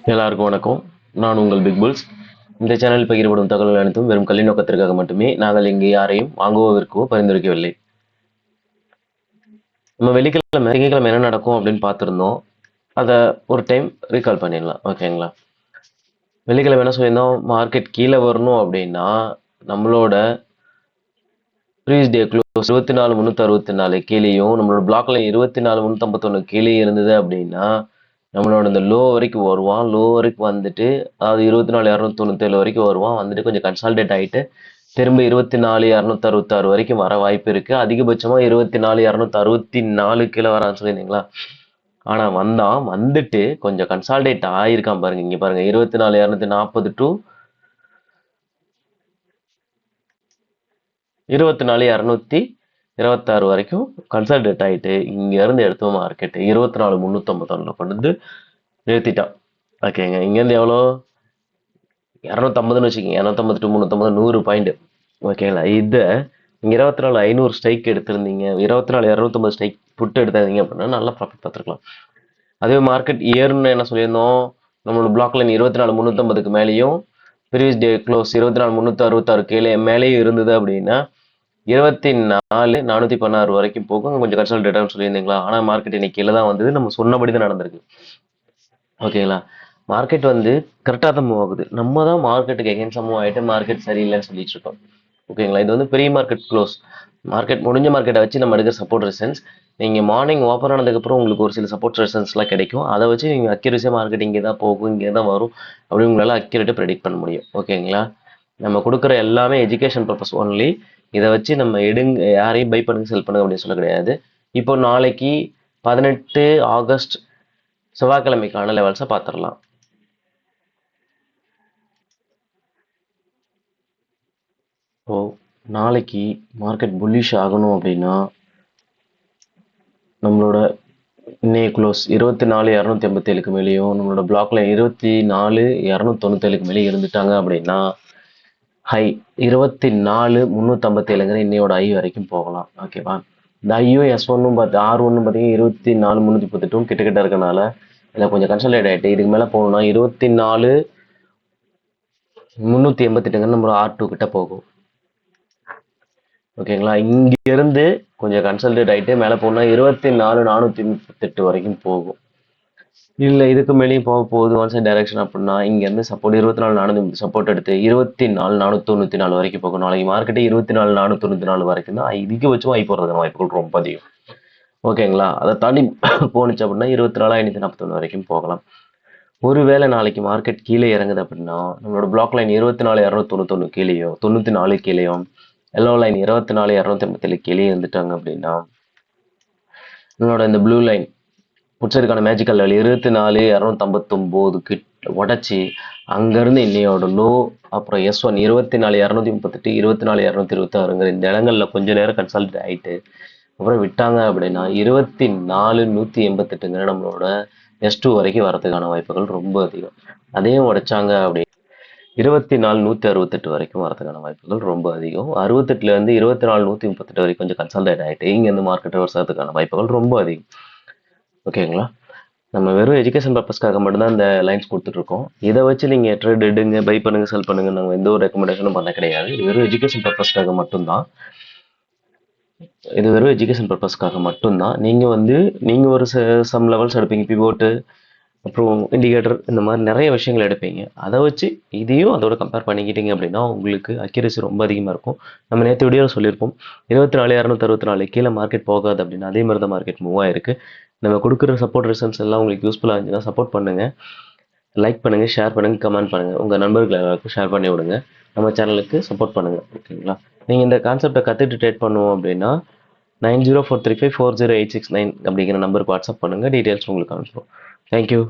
எல்லாருக்கும் வணக்கம். நான் உங்கள் பிக் புல்ஸ். இந்த சேனலில் பகிரப்படும் தகவல்கள் அனைத்தும் வெறும் கல்வி நோக்கத்திற்காக மட்டுமே. நாங்கள் இங்கு யாரையும் வாங்கவோ விற்கவோ பரிந்துரைக்கவில்லை. நம்ம திங்கட்கிழமை என்ன நடக்கும் அப்படின்னு பார்த்துருந்தோம். அதை ஒரு டைம் ரீகால் பண்ணிடலாம், ஓகேங்களா? வெள்ளிக்கிழமை என்ன சொல்லியிருந்தோம், மார்க்கெட் கீழே வரணும் அப்படின்னா நம்மளோட ப்ரீவியஸ் டே க்ளோஸ் 24,364 கீழேயும் நம்மளோட பிளாக்ல 24,351 கீழே இருந்தது அப்படின்னா நம்மளோட இந்த லோ வரைக்கும் வருவான். லோ வரைக்கும் வந்துட்டு அதாவது 24,297 வரைக்கும் வருவான். வந்துட்டு கொஞ்சம் கன்சால்டேட் ஆகிட்டு திரும்ப 24,266 வரைக்கும் வர வாய்ப்பு இருக்கு. அதிகபட்சமாக 24,264 கீழே வரான்னு சொல்லியிருந்தீங்களா? ஆனால் வந்துட்டு கொஞ்சம் கன்சால்டேட் ஆகியிருக்கான் பாருங்க. இங்கே பாருங்க, 24,240 டு 24,226 வரைக்கும் கன்சால்டேட் ஆகிட்டு இங்கேருந்து எடுத்தோம் மார்க்கெட்டு 24,351 கொண்டு நிறுத்திட்டான். ஓகேங்க, இங்கேருந்து எவ்வளோ 250ன்னு வச்சுக்கோங்க. 250 டு 350 100 பாயிண்ட். ஓகேங்களா? இதை நீங்கள் 24,500 ஸ்ட்ரைக் எடுத்திருந்தீங்க, 24,250 ஸ்ட்ரைக் புட்டு எடுத்தாதீங்க அப்படின்னா நல்லா ப்ராஃபிட் பார்த்துருக்கலாம். அதே மார்க்கெட் இயர்னு என்ன சொல்லியிருந்தோம், நம்மளோட பிளாக் லைன் 24,350க்கு மேலேயும் ப்ரீவியஸ் டே க்ளோஸ் 24,366 கீழே மேலேயும் இருந்தது அப்படின்னா 24,416 வரைக்கும் போகும். கொஞ்சம் கன்சல்டேட்டான்னு சொல்லியிருந்தீங்களா? ஆனால் மார்க்கெட் இன்னைக்கு கீழே தான் வந்தது. நம்ம சொன்னபடி தான் நடந்திருக்கு. ஓகேங்களா? மார்க்கெட் கரெக்டாக தான் மூவ் ஆகுது. நம்ம தான் மார்க்கெட்டுக்கு எகென்ஸ்டாக மூவ் ஆகிட்டு மார்க்கெட் சரியில்லைன்னு சொல்லிட்டு இருக்கோம். ஓகேங்களா? இது ப்ரீ மார்க்கெட் க்ளோஸ். மார்க்கெட் முடிஞ்ச மார்க்கெட்டை வச்சு நம்ம எடுக்கிற சப்போர்ட் ரெசன்ஸ். நீங்கள் மார்னிங் ஓப்பன் ஆனதுக்கப்புறம் உங்களுக்கு ஒரு சில சப்போர்ட் ரெசன்ஸ்லாம் கிடைக்கும். அதை வச்சு நீங்கள் அக்யூரேசியாக மார்க்கெட் இங்கே தான் போகும், இங்கே தான் வரும் அப்படின்னு உங்களால் அக்யூரேட்டாக ப்ரெடிக்ட் பண்ண முடியும். ஓகேங்களா? நம்ம கொடுக்குற எல்லாமே எஜுகேஷன் பர்பஸ் ஒன்லி. இதை வச்சு நம்ம யாரையும் பை பண்ணுங்க செல் பண்ணுங்க அப்படின்னு சொல்ல கிடையாது. இப்போ நாளைக்கு 18 ஆகஸ்ட் செவ்வாய்க்கிழமைக்கான லெவல்ஸை பார்த்துடலாம். இப்போ நாளைக்கு மார்க்கெட் புல்லிஷ் ஆகணும் அப்படின்னா நம்மளோட இன்னைய க்ளோஸ் 24,287க்கு மேலேயும் நம்மளோட பிளாக்ல 24,297க்கு மேலே இருந்துட்டாங்க அப்படின்னா ஹை 24,357ங்கிற இன்னையோட ஐ வரைக்கும் போகலாம். ஓகேவா? இந்த ஐயோ S1 R1 பார்த்தீங்கன்னா 24,338 கிட்ட இருக்கனால இதில் கொஞ்சம் கன்சல்டேட் ஆகிட்டு இதுக்கு மேலே போகணும்னா 24,388ங்கிற நம்ம R2 கிட்ட போகும். ஓகேங்களா? இங்கிருந்து கொஞ்சம் கன்சல்டேட் ஆகிட்டு மேலே போகணும்னா 24,438 வரைக்கும் போகும். இல்லை இதுக்கு மேலேயும் போக போகுது ஒன் சைட் டைரக்ஷன் அப்படின்னா இங்கேருந்து சப்போர்ட் 24,400 சப்போர்ட் எடுத்து 24,494 வரைக்கும் போகும். நாளைக்கு மார்க்கெட்டு 24,494 வரைக்கும் தான் அதிகபட்சம் வாய்ப்பு போகிறதுக்கான வாய்ப்புகள் ரொம்ப அதிகம். ஓகேங்களா? அதை தாண்டி போணுச்சு அப்படின்னா 24,541 வரைக்கும் போகலாம். ஒருவேளை நாளைக்கு மார்க்கெட் கீழே இறங்குது அப்படின்னா நம்மளோட பிளாக் லைன் 24,291 கீழேயோ 94 கீழேயோ எல்லோ லைன் 24,287 கீழே இருந்துட்டாங்க அப்படின்னா நம்மளோட இந்த ப்ளூ லைன் புட்சருக்கான மேஜிக்கல் லெவல் 24,259 உடச்சி அங்கேருந்து இன்னையோட லோ அப்புறம் S1 24,238 24,226ங்கிற இந்த இடங்களில் கொஞ்சம் நேரம் கன்சல்ட் ஆகிட்டு அப்புறம் விட்டாங்க அப்படின்னா 24,188ங்கிற நம்மளோட S2 வரைக்கும் வரதுக்கான வாய்ப்புகள் ரொம்ப அதிகம். அதையும் உடைச்சாங்க அப்படி 24,168 வரைக்கும் வரதுக்கான வாய்ப்புகள் ரொம்ப அதிகம். 68லேருந்து 24,138 வரைக்கும் கொஞ்சம் கன்சல்டேட் ஆகிட்டு இங்கேருந்து மார்க்கெட் ரிவர்ஸ் ஆகிறதுக்கான வாய்ப்புகள் ரொம்ப அதிகம். ஓகேங்களா? நம்ம வெறும் எஜுகேஷன் பர்பஸ்க்காக மட்டும்தான் இந்த லைன்ஸ் கொடுத்துட்ருக்கோம். இதை வச்சு நீங்கள் ட்ரேட் எடுங்க, பை பண்ணுங்க, செல் பண்ணுங்க, நாங்கள் எந்த ஒரு ரெக்கமெண்டேஷனும் பண்ண கிடையாது. இது வெறும் எஜுகேஷன் பர்பஸ்க்காக மட்டும்தான். நீங்கள் ஒரு சம் லெவல்ஸ் எடுப்பீங்க, பிவோட்டு அப்புறம் இண்டிகேட்டர், இந்த மாதிரி நிறைய விஷயங்கள் எடுப்பீங்க. அதை வச்சு இதையும் அதோட கம்பேர் பண்ணிக்கிட்டீங்க அப்படின்னா உங்களுக்கு அக்யூரேசி ரொம்ப அதிகமாக இருக்கும். நம்ம நேற்று வீடியோவில் சொல்லியிருப்போம் 24,264 கீழே மார்க்கெட் போகாது அப்படின்னு. அதே மாதிரி தான் மார்க்கெட் மூவ் ஆயிருக்கு. நம்ம கொடுக்குற சப்போர்ட் ரிசல்ட்ஸ் எல்லாம் உங்களுக்கு யூஸ்ஃபுல்லாக இருந்துச்சுன்னா சப்போர்ட் பண்ணுங்கள், லைக் பண்ணுங்கள், ஷேர் பண்ணுங்கள், கமெண்ட் பண்ணுங்கள், உங்கள் நண்பர்கள் எல்லாருக்கும் ஷேர் பண்ணி விடுங்க, நம்ம சேனலுக்கு சப்போர்ட் பண்ணுங்கள். ஓகேங்களா? நீங்கள் இந்த கான்செப்டை கற்றுட்டு ட்ரேட் பண்ணுவோம் அப்படின்னா 9043540869 அப்படிங்கிற நம்பருக்கு வாட்ஸ்அப் பண்ணுங்கள், டீட்டெயில்ஸ் உங்களுக்கு அனுப்புவோம். தேங்க்யூ.